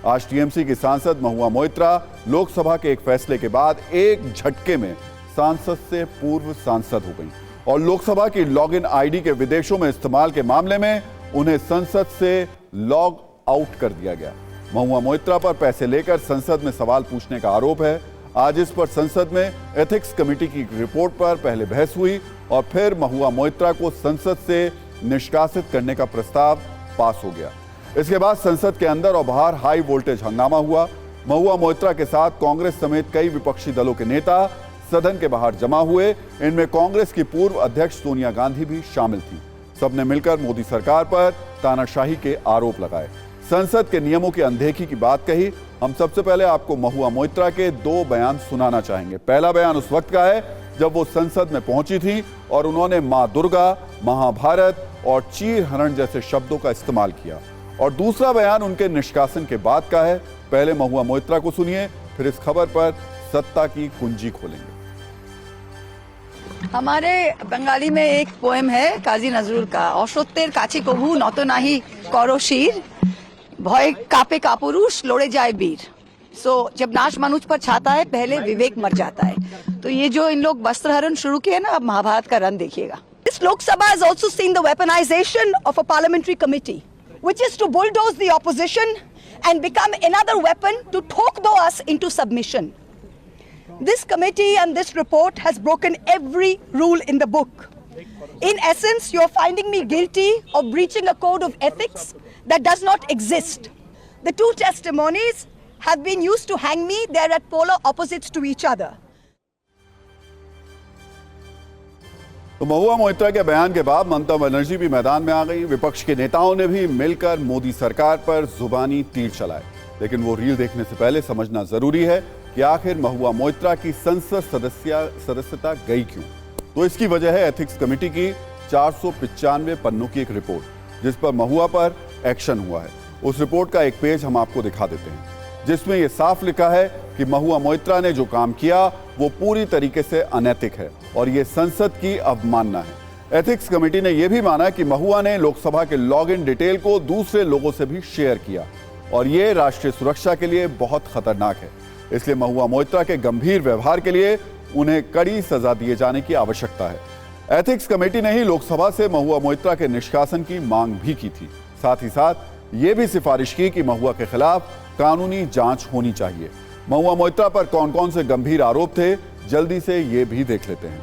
आज टीएमसी की सांसद महुआ मोइत्रा लोकसभा के एक फैसले के बाद एक झटके में सांसद से पूर्व सांसद हो गई और लोकसभा की लॉगिन आईडी के विदेशों में इस्तेमाल के मामले में उन्हें संसद से लॉग आउट कर दिया गया। महुआ मोइत्रा पर पैसे लेकर संसद में सवाल पूछने का आरोप है। आज इस पर संसद में एथिक्स कमेटी की रिपोर्ट पर पहले बहस हुई और फिर महुआ मोइत्रा को संसद से निष्कासित करने का प्रस्ताव पास हो गया। इसके बाद संसद के अंदर और बाहर हाई वोल्टेज हंगामा हुआ। महुआ मोइत्रा के साथ कांग्रेस समेत कई विपक्षी दलों के नेता सदन के बाहर जमा हुए। इनमें कांग्रेस की पूर्व अध्यक्ष सोनिया गांधी भी शामिल थी। सबने मिलकर मोदी सरकार पर तानाशाही के आरोप लगाए, संसद के नियमों की अनदेखी की बात कही। हम सबसे पहले आपको महुआ मोइत्रा के दो बयान सुनाना चाहेंगे। पहला बयान उस वक्त का है जब वो संसद में पहुंची थी और उन्होंने मां दुर्गा, महाभारत और चीर हरण जैसे शब्दों का इस्तेमाल किया, और दूसरा बयान उनके निष्कासन के बाद का है। पहले महुआ मोइत्रा को सुनिए, फिर इस खबर पर सत्ता की कुंजी खोलेंगे। हमारे बंगाली में एक पोएम है काजी नजरुल का, অসত্যের কাছে কভু নত নাহি করো শির, ভয় কাঁপে কাপুরুষ लौड़े जाए वीर। सो जब नाश मनुष्य पर छाता है पहले विवेक मर जाता है। तो ये जो इन लोग वस्त्र हरण शुरू किए ना, अब महाभारत का रन देखिएगा। This Lok Sabha has also seen the weaponization of a parliamentary committee, which is to bulldoze the opposition and become another weapon to talk us into submission. This committee and this report has broken every rule in the book. In essence, you are finding me guilty of breaching a code of ethics that does not exist. The two testimonies have been used to hang me. They are at polar opposites to each other. तो महुआ मोइत्रा के बयान के बाद ममता बनर्जी भी मैदान में आ गई। विपक्ष के नेताओं ने भी मिलकर मोदी सरकार पर जुबानी तीर चलाए। लेकिन वो रील देखने से पहले समझना जरूरी है कि आखिर महुआ मोइत्रा की संसद सदस्यता गई क्यों। तो इसकी वजह है एथिक्स कमेटी की 495 पन्नों की एक रिपोर्ट, जिस पर महुआ पर एक्शन हुआ है। उस रिपोर्ट का एक पेज हम आपको दिखा देते हैं, जिसमें यह साफ लिखा है कि महुआ मोइत्रा ने जो काम किया वो पूरी तरीके से अनैतिक है और ये संसद की अवमानना है। एथिक्स कमेटी ने यह भी माना कि महुआ ने लोकसभा के लॉगिन डिटेल को दूसरे लोगों से भी शेयर किया और ये राष्ट्रीय सुरक्षा के लिए बहुत खतरनाक है। इसलिए महुआ मोइत्रा के गंभीर व्यवहार के लिए उन्हें कड़ी सजा दिए जाने की आवश्यकता है। एथिक्स कमेटी ने ही लोकसभा से महुआ मोइत्रा के निष्कासन की मांग भी की थी। साथ ही साथ ये भी सिफारिश की कि महुआ के खिलाफ कानूनी जांच होनी चाहिए। महुआ मोइत्रा पर कौन कौन से गंभीर आरोप थे, जल्दी से ये भी देख लेते हैं।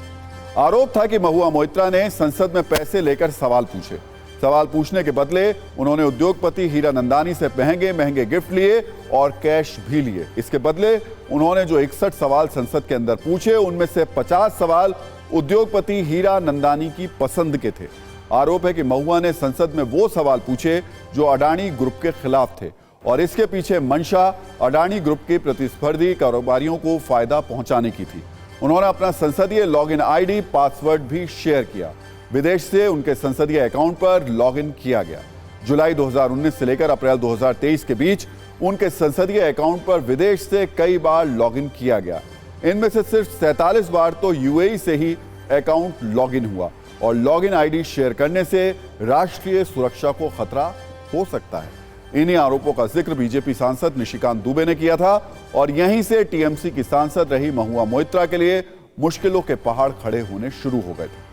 आरोप था कि महुआ मोइत्रा ने संसद में पैसे लेकर सवाल पूछे। सवाल पूछने के बदले उन्होंने उद्योगपति हीरानंदानी से महंगे महंगे गिफ्ट लिए और कैश भी लिए। इसके बदले उन्होंने जो 61 सवाल संसद के अंदर पूछे, उनमें से 50 सवाल उद्योगपति हीरानंदानी की पसंद के थे। आरोप है कि महुआ ने संसद में वो सवाल पूछे जो अडानी ग्रुप के खिलाफ थे और इसके पीछे मंशा अडानी ग्रुप के प्रतिस्पर्धी कारोबारियों को फायदा पहुंचाने की थी। उन्होंने अपना संसदीय लॉगिन आईडी, पासवर्ड भी शेयर किया। विदेश से उनके संसदीय अकाउंट पर लॉगिन किया गया। जुलाई 2019 से लेकर अप्रैल 2023 के बीच उनके संसदीय अकाउंट पर विदेश से कई बार लॉगिन किया गया। इनमें से सिर्फ 47 बार तो यूएई से ही अकाउंट लॉगिन हुआ और लॉगिन आईडी शेयर करने से राष्ट्रीय सुरक्षा को खतरा हो सकता है। इन्हीं आरोपों का जिक्र बीजेपी सांसद निशिकांत दुबे ने किया था और यहीं से टीएमसी की सांसद रही महुआ मोइत्रा के लिए मुश्किलों के पहाड़ खड़े होने शुरू हो गए थे।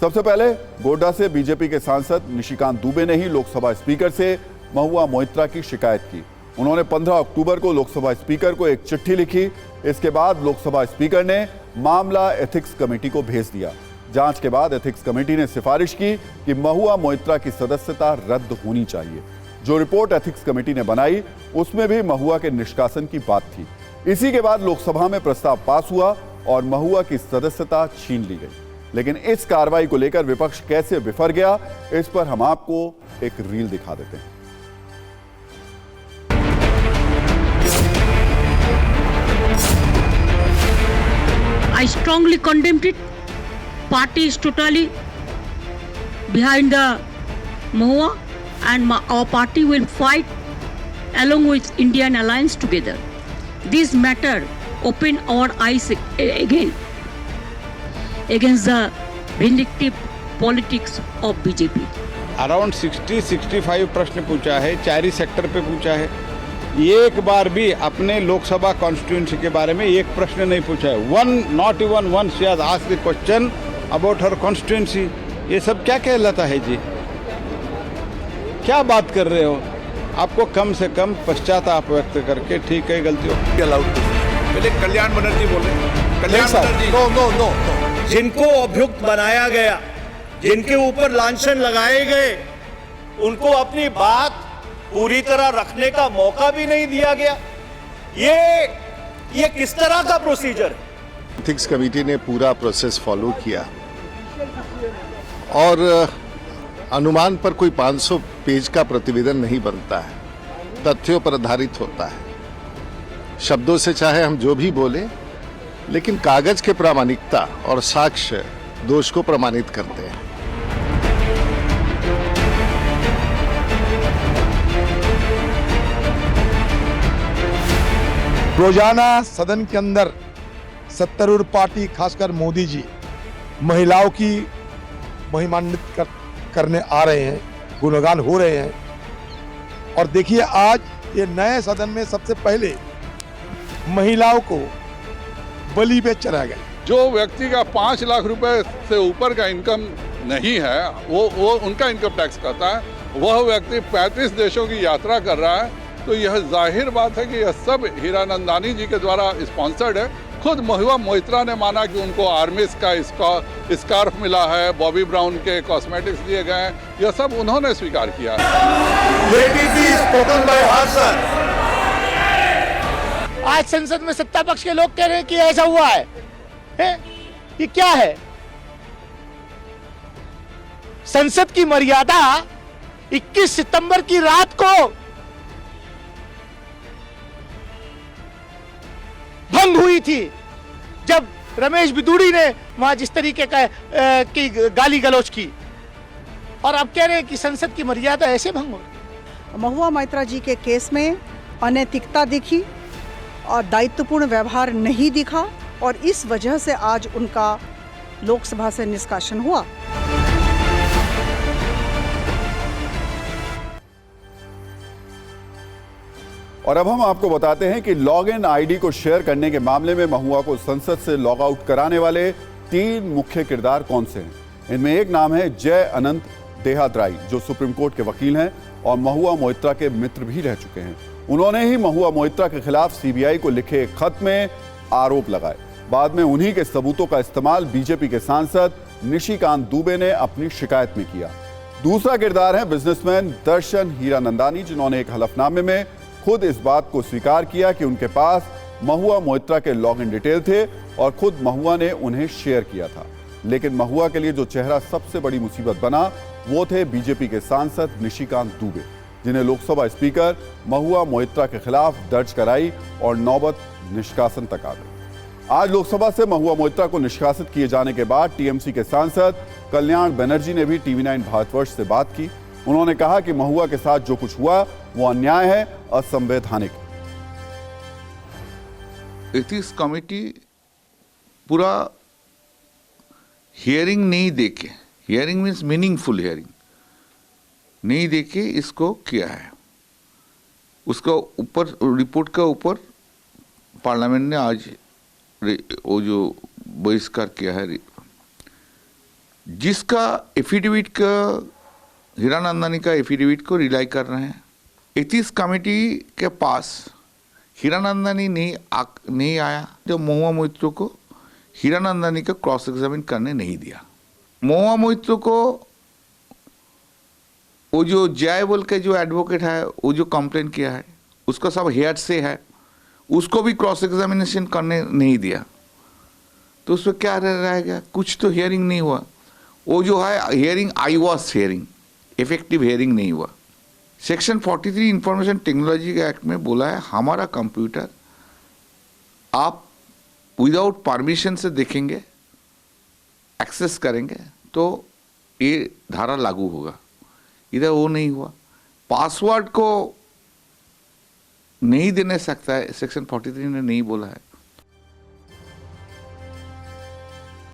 सबसे पहले गोड्डा से बीजेपी के सांसद निशिकांत दुबे ने ही लोकसभा स्पीकर से महुआ मोइत्रा की शिकायत की। उन्होंने 15 अक्टूबर को लोकसभा स्पीकर को एक चिट्ठी लिखी। इसके बाद लोकसभा स्पीकर ने मामला एथिक्स कमेटी को भेज दिया। जांच के बाद एथिक्स कमेटी ने सिफारिश की कि महुआ मोइत्रा की सदस्यता रद्द होनी चाहिए। जो रिपोर्ट एथिक्स कमेटी ने बनाई उसमें भी महुआ के निष्कासन की बात थी। इसी के बाद लोकसभा में प्रस्ताव पास हुआ और महुआ की सदस्यता छीन ली गई। लेकिन इस कार्रवाई को लेकर विपक्ष कैसे बिफर गया, इस पर हम आपको एक रील दिखा देते हैं। I strongly condemned it. Party is totally behind the Mahua, and our party will fight along with Indian Alliance together. This matter open our eyes again against the vindictive politics of BJP. Around 60-65 प्रश्न पूछा है, 4 ही sector पे पूछा है। एक बार भी अपने Lok Sabha constituency के बारे में एक प्रश्न नहीं पूछा है। Not even one she has asked the question about her constituency. ये सब क्या कहलाता है जी? क्या बात कर रहे हो? आपको कम से कम पश्चाताप व्यक्त करके ठीक है गलती हो। पहले कल्याण बनर्जी बोले। कल्याण बनर्जी नो जिनको अभियुक्त बनाया गया, जिनके ऊपर लांछन लगाए गए, उनको अपनी बात पूरी तरह रखने का मौका भी नहीं दिया गया। ये किस तरह का प्रोसीजर है? एथिक्स कमेटी ने पूरा प्रोसेस फॉलो किया और अनुमान पर कोई 500 पेज का प्रतिवेदन नहीं बनता है, तथ्यों पर आधारित होता है। शब्दों से चाहे हम जो भी बोले, लेकिन कागज के प्रामाणिकता और साक्ष्य दोष को प्रमाणित करते हैं। रोजाना सदन के अंदर सत्तारूढ़ पार्टी खासकर मोदी जी महिलाओं की महिमान्वित करने आ रहे हैं, गुणगान हो रहे हैं। और देखिए आज ये नए सदन में सबसे पहले महिलाओं को बलि पे चढ़ाया गया। जो व्यक्ति का 5 लाख रुपए से ऊपर का इनकम नहीं है वो उनका इनकम टैक्स करता है, वह व्यक्ति 35 देशों की यात्रा कर रहा है, तो यह जाहिर बात है कि यह सब हीरानंदानी जी के द्वारा स्पॉन्सर्ड है। खुद महुआ मोइत्रा ने माना कि उनको आर्मिस का स्कार्फ मिला है, बॉबी ब्राउन के कॉस्मेटिक्स दिए गए हैं, यह सब उन्होंने स्वीकार किया है। आज संसद में सत्ता पक्ष के लोग कह रहे हैं कि ऐसा हुआ है, ये क्या है? संसद की मर्यादा 21 सितंबर की रात को भंग हुई थी, जब रमेश बिदूड़ी ने वहां जिस तरीके की गाली गलौज की, और अब कह रहे हैं कि संसद की मर्यादा ऐसे भंग हो। महुआ मोइत्रा जी के केस में अनैतिकता दिखी और दायित्वपूर्ण व्यवहार नहीं दिखा, और इस वजह से आज उनका लोकसभा से निष्कासन हुआ। और अब हम आपको बताते हैं कि लॉग इन आईडी को शेयर करने के मामले में महुआ को संसद से लॉग आउट कराने वाले 3 मुख्य किरदार कौन से हैं। इनमें एक नाम है जय अनंत देहाद्राई, जो सुप्रीम कोर्ट के वकील हैं और महुआ मोइत्रा के मित्र भी रह चुके हैं। उन्होंने ही महुआ मोइत्रा के खिलाफ सीबीआई को लिखे एक खत में आरोप लगाए। बाद में उन्हीं के सबूतों का इस्तेमाल बीजेपी के सांसद निशिकांत दुबे ने अपनी शिकायत में किया। दूसरा किरदार है बिजनेसमैन दर्शन हीरानंदानी, जिन्होंने एक हलफनामे में खुद इस बात को स्वीकार किया कि उनके पास महुआ मोइत्रा के लॉगिन डिटेल थे और खुद महुआ ने उन्हें शेयर किया था। लेकिन महुआ के लिए जो चेहरा सबसे बड़ी मुसीबत बना, वो थे बीजेपी के सांसद निशिकांत दुबे, जिन्हें लोकसभा स्पीकर महुआ मोइत्रा के खिलाफ दर्ज कराई और नौबत निष्कासन तक आ गई। आज लोकसभा से महुआ मोइत्रा को निष्कासित किए जाने के बाद टीएमसी के सांसद कल्याण बनर्जी ने भी टीवी 9 भारतवर्ष से बात की। उन्होंने कहा कि महुआ के साथ जो कुछ हुआ वो अन्याय है, असंवैधानिक। एथिक्स कमेटी पूरा हियरिंग नहीं देके, हियरिंग मीन्स मीनिंगफुल हियरिंग नहीं देके इसको किया है। उसका ऊपर रिपोर्ट का ऊपर पार्लियामेंट ने आज वो जो बहिष्कार किया है, जिसका एफिडेविट का हीरानंदानी का एफिडेविट को रिलाई कर रहे हैं। एथिक्स कमेटी के पास हीरानंदानी नहीं आया, जो महुआ मोइत्रा को हीरानंदानी का क्रॉस एग्जामिन करने नहीं दिया। महुआ मोइत्रा को वो जो जय बोल के जो एडवोकेट है, वो जो कंप्लेन किया है, उसका सब हेयर से है, उसको भी क्रॉस एग्जामिनेशन करने नहीं दिया। तो उसमें क्या रह गया? कुछ तो हियरिंग नहीं हुआ। वो जो है hearing I was hearing, effective hearing नहीं हुआ। सेक्शन 43 इंफॉर्मेशन टेक्नोलॉजी के एक्ट में बोला है, हमारा कंप्यूटर आप विदाउट परमिशन से देखेंगे, एक्सेस करेंगे तो ये धारा लागू होगा। इधर वो नहीं हुआ। पासवर्ड को नहीं देने सकता है, सेक्शन 43 ने नहीं बोला है।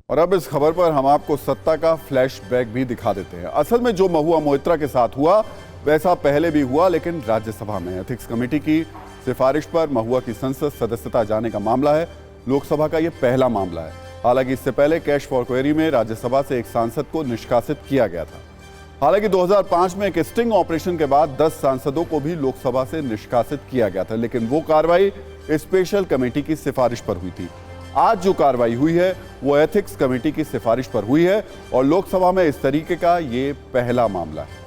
और अब इस खबर पर हम आपको सत्ता का फ्लैशबैक भी दिखा देते हैं। असल में जो महुआ मोइत्रा के साथ हुआ वैसा पहले भी हुआ, लेकिन राज्यसभा में। एथिक्स कमेटी की सिफारिश पर महुआ की संसद सदस्यता जाने का मामला है। लोकसभा का यह पहला मामला है। हालांकि इससे पहले कैश फॉर क्वेरी में राज्यसभा से एक सांसद को निष्कासित किया गया था। हालांकि 2005 में एक स्टिंग ऑपरेशन के बाद 10 सांसदों को भी लोकसभा से निष्कासित किया गया था, लेकिन वो कार्रवाई स्पेशल कमेटी की सिफारिश पर हुई थी। आज जो कार्रवाई हुई है वो एथिक्स कमेटी की सिफारिश पर हुई है और लोकसभा में इस तरीके का ये पहला मामला है।